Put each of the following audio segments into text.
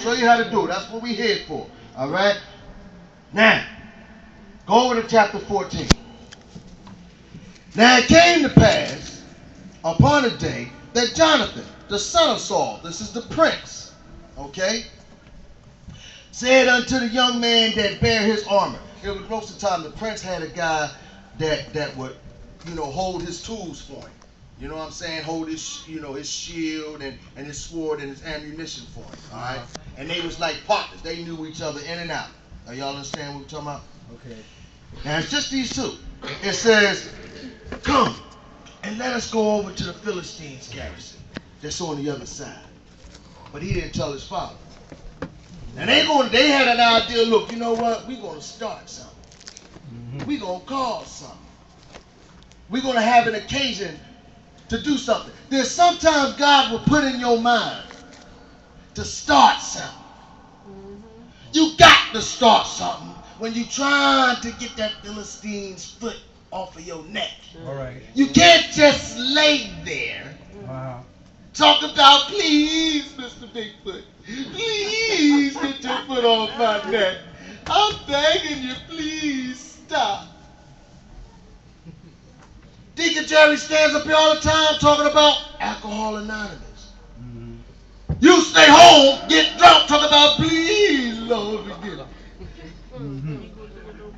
show you how to do it. That's what we here for. All right? Now, go over to chapter 14. Now it came to pass upon a day that Jonathan, the son of Saul, this is the prince, okay, said unto the young man that bare his armor. It was most of the time the prince had a guy that would, hold his tools for him. You know what I'm saying? Hold his, his shield and his sword and his ammunition for him. All right? And they was like partners. They knew each other in and out. Now y'all understand what we're talking about? Okay. Now it's just these two. It says, come and let us go over to the Philistines' garrison that's on the other side. But he didn't tell his father. And they had an idea, look, you know what? We're going to start something. We're going to cause something. We're going to have an occasion to do something. There's sometimes God will put in your mind to start something. You got to start something when you're trying to get that Philistine's foot off of your neck. All right. You can't just lay there. Talk about, please, Mr. Bigfoot, please get your foot off my neck. I'm begging you, please stop. Deacon Jerry stands up here all the time talking about Alcohol Anonymous. You stay home, get drunk, talk about, please, Lord, forgive me.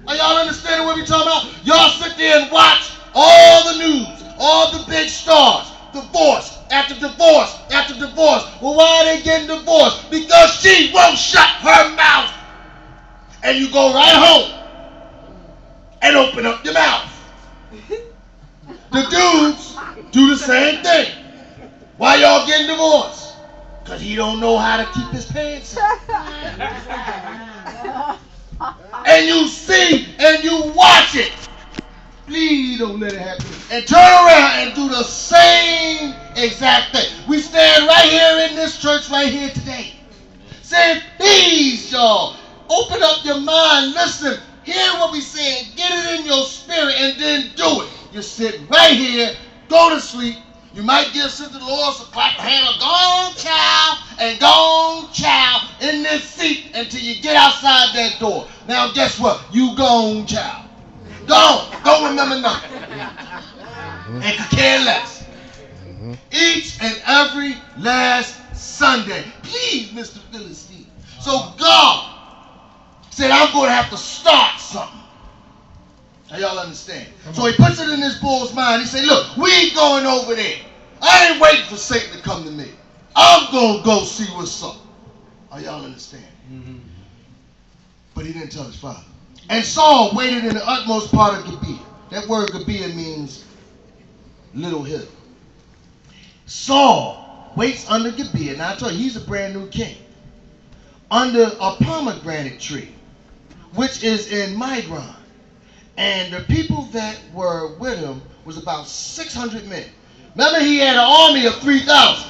Are y'all understanding what we're talking about? Y'all sit there and watch all the news, all the big stars, divorce after divorce after divorce. Well, why are they getting divorced? Because she won't shut her mouth. And you go right home and open up your mouth. The dudes do the same thing. Why y'all getting divorced? Because he don't know how to keep his pants up. And you see and you watch it. Please don't let it happen. And turn around and do the same exact thing. We stand right here in this church right here today. Saying, please, y'all, open up your mind, listen, hear what we're saying, get it in your spirit, and then do it. You sit right here, go to sleep. You might give Sister Lois a clap of hand, or go child, and go child in this seat until you get outside that door. Now guess what? You gone child. Don't remember nothing. And could care less. Each and every last Sunday. Please, Mr. Philistine. So God said, I'm going to have to start something. Now y'all understand? So he puts it in this bull's mind. He said, look, we ain't going over there. I ain't waiting for Satan to come to me. I'm going to go see what's up. Are y'all understand? But he didn't tell his father. And Saul waited in the utmost part of Gibeah. That word Gibeah means little hill. Saul waits under Gibeah. Now I tell you, he's a brand new king. Under a pomegranate tree, which is in Migron. And the people that were with him was about 600 men. Remember, he had an army of 3,000.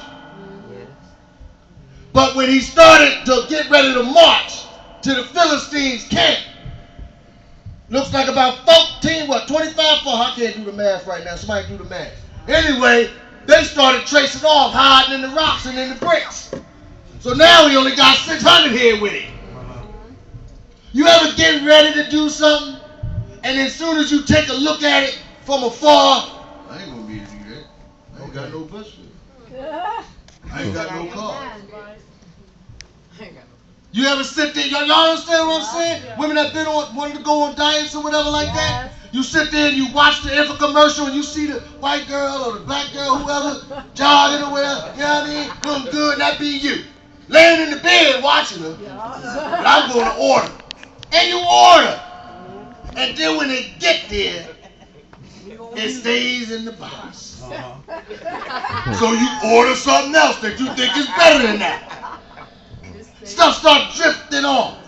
But when he started to get ready to march to the Philistines' camp, looks like about 25, I can't do the math right now. Somebody do the math. Anyway, they started tracing off, hiding in the rocks and in the bricks. So now he only got 600 here with him. You ever get ready to do something, and as soon as you take a look at it from afar, I ain't gonna be able to do that. I ain't got no bus for it. I ain't got no car. You ever sit there, y'all understand what I'm saying? Women that been wanting to go on diets or whatever like that. You sit there and you watch the infomercial and you see the white girl or the black girl, whoever, jogging or whatever, you know what I mean? Looking good, and that be you. Laying in the bed watching her. But I'm going to order. And you order. And then when they get there, it stays in the box. So you order something else that you think is better than that. Stuff start drifting off.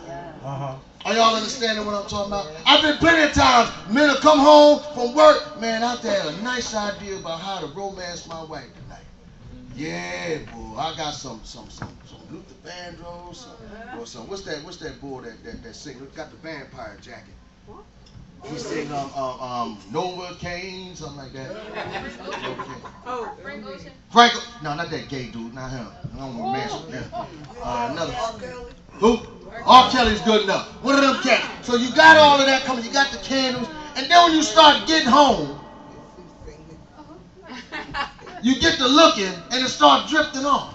Are y'all understanding what I'm talking about? I've been plenty of times, men will come home from work, man, I've had a nice idea about how to romance my wife tonight. Yeah, boy, I got some Luther Vandross, or some, what's that boy that sing, got the vampire jacket. He sing Nova Kane, something like that. Oh, Frank Ocean. No, not that gay dude, not him. I don't want to mess with him. Another brothers? Who? R. Kelly's good enough. One of them cats. So you got all of that coming. You got the candles. And then when you start getting home, you get to looking and it starts drifting off.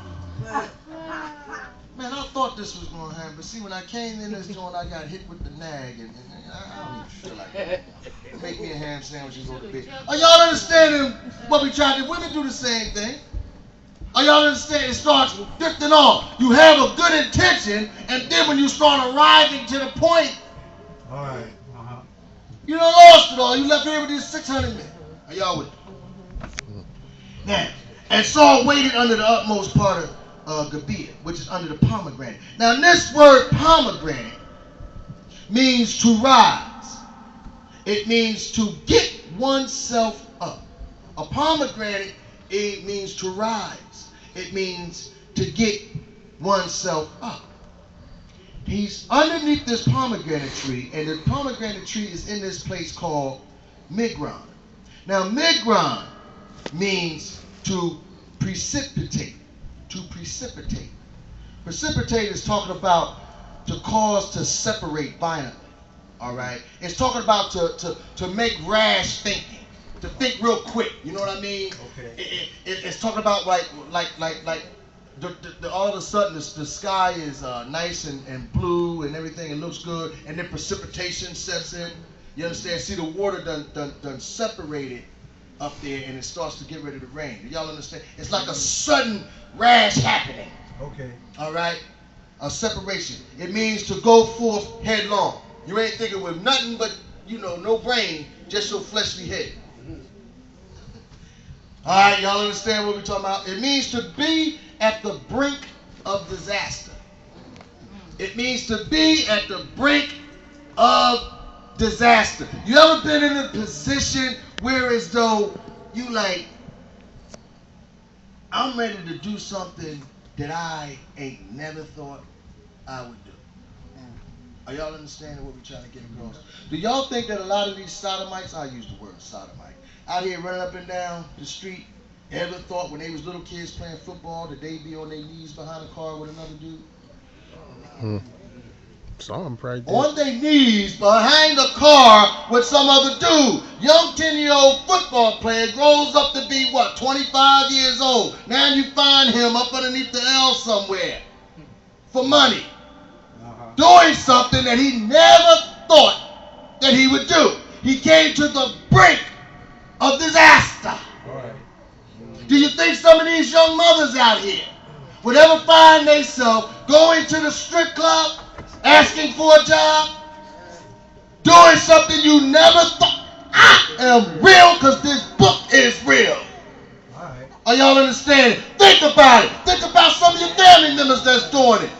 Man, I thought this was going to happen. But see, when I came in this joint, I got hit with the nag. And I don't even feel like it. Make me a ham sandwich and go to bed. Are y'all understanding what we try to do? Women do the same thing. Are y'all understanding? It starts drifting off. You have a good intention, and then when you start arriving to the point, all right, you done lost it all. You left here with these 600 men. Are y'all with me? Now, and Saul waited under the utmost part of Gibeah, which is under the pomegranate. Now, this word pomegranate means to rise. It means to get oneself up. A pomegranate, it means to rise. It means to get oneself up. He's underneath this pomegranate tree, and the pomegranate tree is in this place called Migron. Now, Migron means to precipitate. To precipitate. Precipitate is talking about to cause to separate violently. All right? It's talking about to make rash thinking. To think real quick, you know what I mean? Okay. It's talking about like all of a sudden the sky is nice and blue and everything, it looks good, and then precipitation sets in. You understand? See, the water done separated up there, and it starts to get ready to rain. Do y'all understand? It's like a sudden rash happening. Okay. All right? A separation. It means to go forth headlong. You ain't thinking with nothing but, no brain, just your fleshly head. All right, y'all understand what we're talking about? It means to be at the brink of disaster. It means to be at the brink of disaster. You ever been in a position where as though you like, I'm ready to do something that I ain't never thought I would do? Are y'all understanding what we're trying to get across? Do y'all think that a lot of these sodomites, I use the word sodomite, out here running up and down the street, ever thought when they was little kids playing football that they'd be on their knees behind a car with another dude? Some probably did. On their knees behind a car with some other dude. Young 10-year-old football player grows up to be, 25 years old. Now you find him up underneath the L somewhere for money. Doing something that he never thought that he would do. He came to the brink of disaster. Do you think some of these young mothers out here would ever find themselves going to the strip club, asking for a job, doing something you never thought? I am real because this book is real. Are y'all understanding? Think about it. Think about some of your family members that's doing it.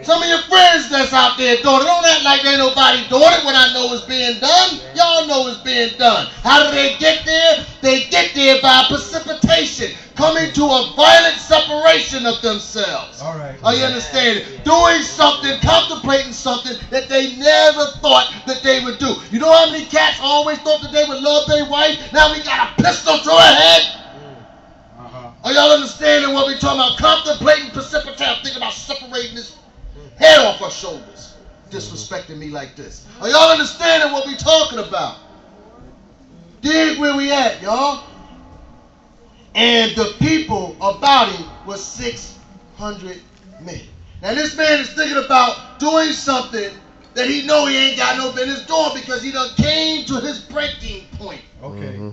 Some of your friends that's out there doing it. Don't act like there ain't nobody doing it when I know it's being done. Y'all know it's being done. How do they get there? They get there by precipitation, coming to a violent separation of themselves. All right. Are you understanding? Doing something, contemplating something that they never thought that they would do. You know how many cats always thought that they would love their wife? Now we got a pistol to her head. Are y'all understanding what we're talking about? Contemplating precipitation. I'm thinking about separating this head off her shoulders, disrespecting me like this. Are y'all understanding what we talking about? Dig where we at, y'all. And the people about him was 600 men. Now this man is thinking about doing something that he know he ain't got no business doing because he done came to his breaking point. Okay.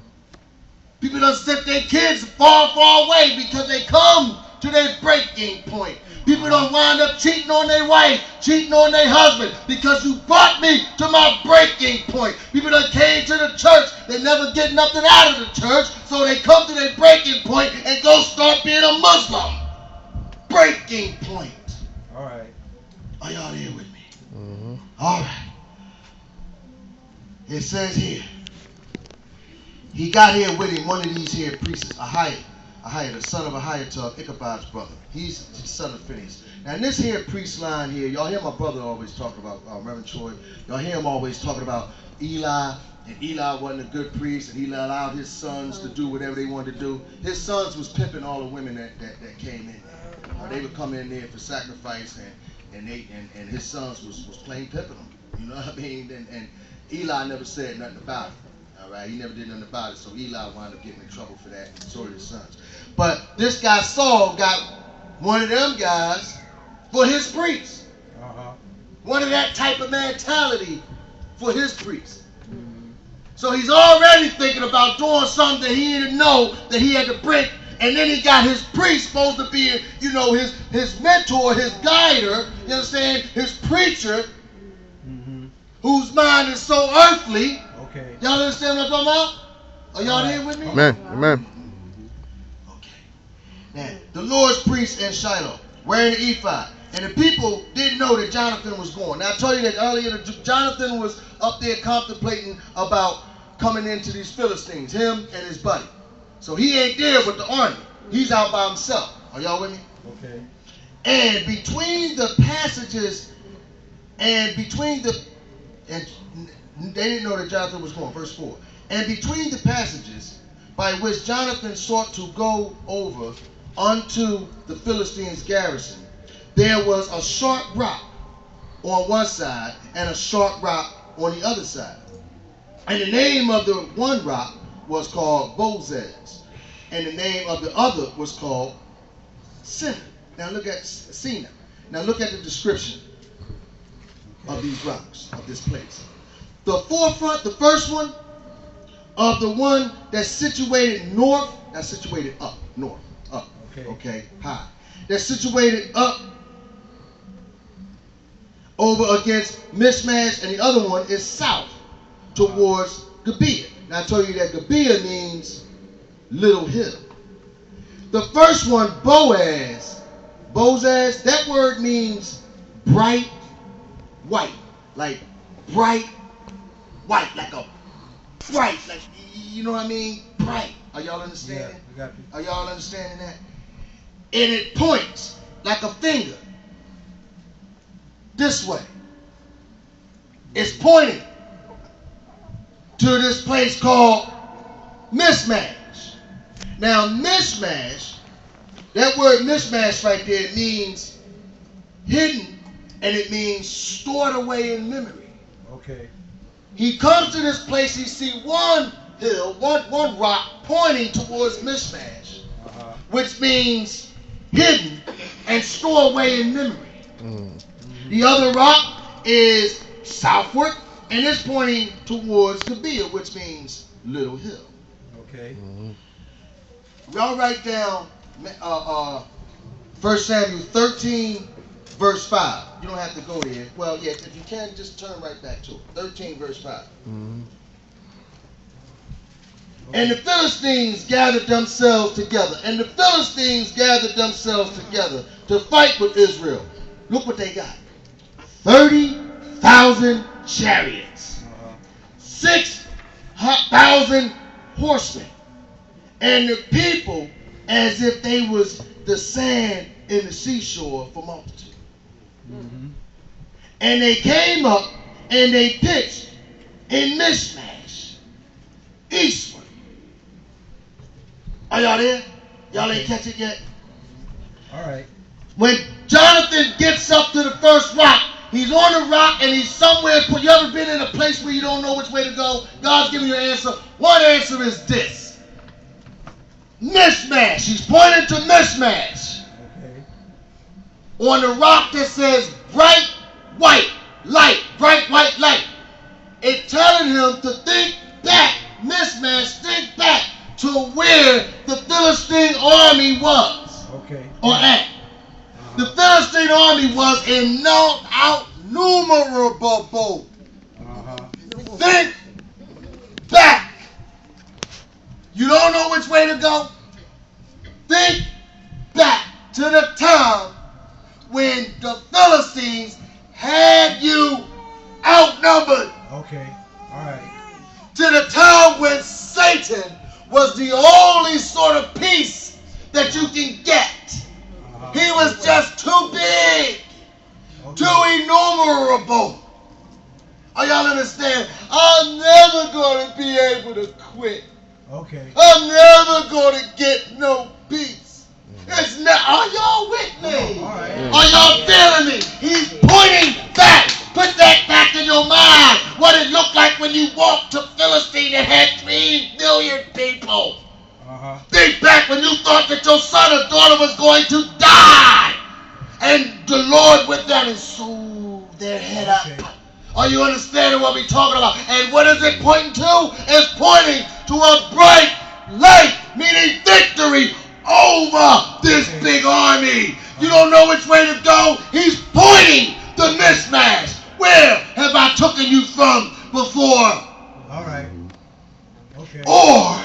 People done sent their kids far, far away because they come to their breaking point. People don't wind up cheating on their wife, cheating on their husband, because you brought me to my breaking point. People that came to the church, they never get nothing out of the church, so they come to their breaking point and go start being a Muslim. Breaking point. All right. Are y'all here with me? All right. It says here, he got here with him, one of these here priests, Ahiah, the son of Ahiatub, Ichabod's brother. He's the son of Phinehas. Now in this here priest line here, y'all hear my brother always talk about, Reverend Troy, y'all hear him always talking about Eli, and Eli wasn't a good priest, and he allowed his sons to do whatever they wanted to do. His sons was pimping all the women that came in there. They would come in there for sacrifice, and his sons was plain pimping him. You know what I mean? And Eli never said nothing about it. All right, he never did nothing about it. So Eli wound up getting in trouble for that, and so did his sons. But this guy Saul got one of them guys for his priest. One of that type of mentality for his priest. So he's already thinking about doing something that he didn't know that he had to break. And then he got his priest supposed to be, you know, his mentor, his guider, you understand, his preacher, whose mind is so earthly. Okay. Y'all understand what I'm talking about? Are y'all here with me? Amen. Amen. Okay. Now, the Lord's priest in Shiloh, wearing the ephod. And the people didn't know that Jonathan was going. Now, I told you that earlier, that Jonathan was up there contemplating about coming into these Philistines, him and his buddy. So he ain't there with the army. He's out by himself. Are y'all with me? Okay. And between the passages and they didn't know that Jonathan was going, verse 4. And between the passages by which Jonathan sought to go over unto the Philistines' garrison, there was a sharp rock on one side and a sharp rock on the other side. And the name of the one rock was called Bozez, and the name of the other was called Sinner. Now look at Sina. Now look at the description of these rocks, of this place. The forefront, the first one, of the one that's situated north, that's situated up, north, up, okay, high. That's situated up over against Michmash, and the other one is south towards Gibeah. Now I told you that Gibeah means little hill. The first one, Bozez, that word means bright white, like bright white, like a bright, like, you know what I mean? Bright. Are y'all understanding? Yeah, I got you. Are y'all understanding that? And it points like a finger this way. It's pointing to this place called Michmash. Now, Michmash, that word Michmash right there means hidden, and it means stored away in memory. Okay. He comes to this place, he sees one hill, one rock pointing towards Michmash, which means hidden and stored away in memory. The other rock is southward, and it's pointing towards Gibeah, which means little hill. Okay. Y'all write down 1 Samuel 13, verse 5. You don't have to go there. Well, yeah, if you can, just turn right back to it. 13, verse 5. And the Philistines gathered themselves together. And the Philistines gathered themselves together to fight with Israel. Look what they got. 30,000 chariots. 6,000 horsemen. And the people as if they was the sand in the seashore for multitude. And they came up and they pitched in Michmash, eastward. Are y'all there? Y'all ain't catch it yet? All right. When Jonathan gets up to the first rock, he's on the rock and he's somewhere. You ever been in a place where you don't know which way to go? God's giving you an answer. One answer is this. Michmash. He's pointing to Michmash. Okay. On the rock that says bright white light, bright white light. It's telling him to think back, Michmash, think back to where the Philistine army was. Okay. Or at. The Philistine army was innumerable. Think back. You don't know which way to go? Think back to the time when the Philistines had you outnumbered. Okay. All right. To the time when Satan was the only sort of peace that you can get. He was just too big, too innumerable. Are y'all understand? I'm never going to be able to quit. Okay. I'm never going to get no peace. It's not. Are y'all with me? All right. Are y'all feeling me? He's that your son or daughter was going to die. And the Lord went down and sewed their head up. Are you understanding what we're talking about? And what is it pointing to? It's pointing to a bright light, meaning victory over this big army. You don't know which way to go? He's pointing the mismatch. Where have I taken you from before? All right. Okay. Or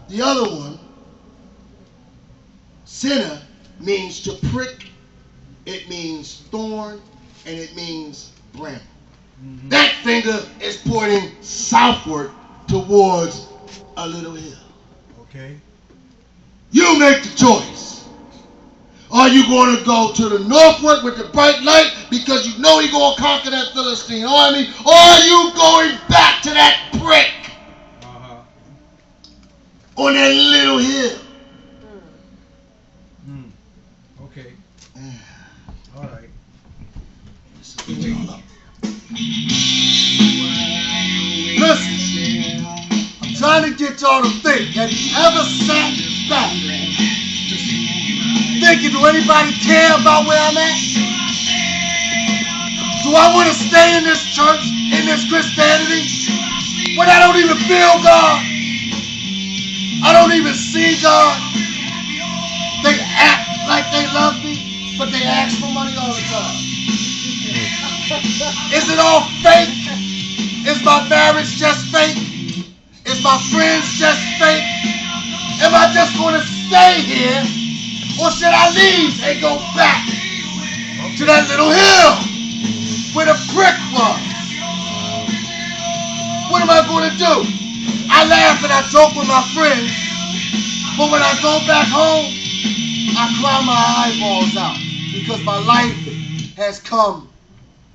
the other one, sinner means to prick, it means thorn, and it means bramble. Mm-hmm. That finger is pointing southward towards a little hill. Okay. You make the choice. Are you going to go to the northward with the bright light because you know you're going to conquer that Philistine army? Or are you going back to that prick on that little hill? Okay. All right. Listen, I'm trying to get y'all to think. Have you ever sat back thinking, do anybody care about where I'm at? Do I want to stay in this church, in this Christianity, when I don't even feel God? I don't even see God. They act like they love me, but they ask for money all the time. Is it all fake? Is my marriage just fake? Is my friends just fake? Am I just going to stay here? Or should I leave and go back to that little hill where the brick was? What am I going to do? I laugh and I joke with my friends, but when I go back home, I cry my eyeballs out because my life has come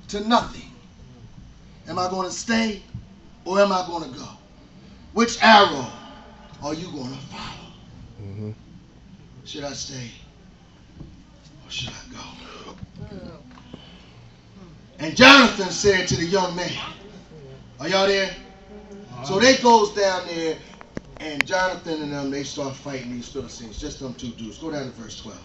to nothing. Am I going to stay or am I going to go? Which arrow are you going to follow? Mm-hmm. Should I stay or should I go? And Jonathan said to the young man, are y'all there? So they goes down there and Jonathan and them, they start fighting these Philistines, just them two dudes. Go down to verse 12.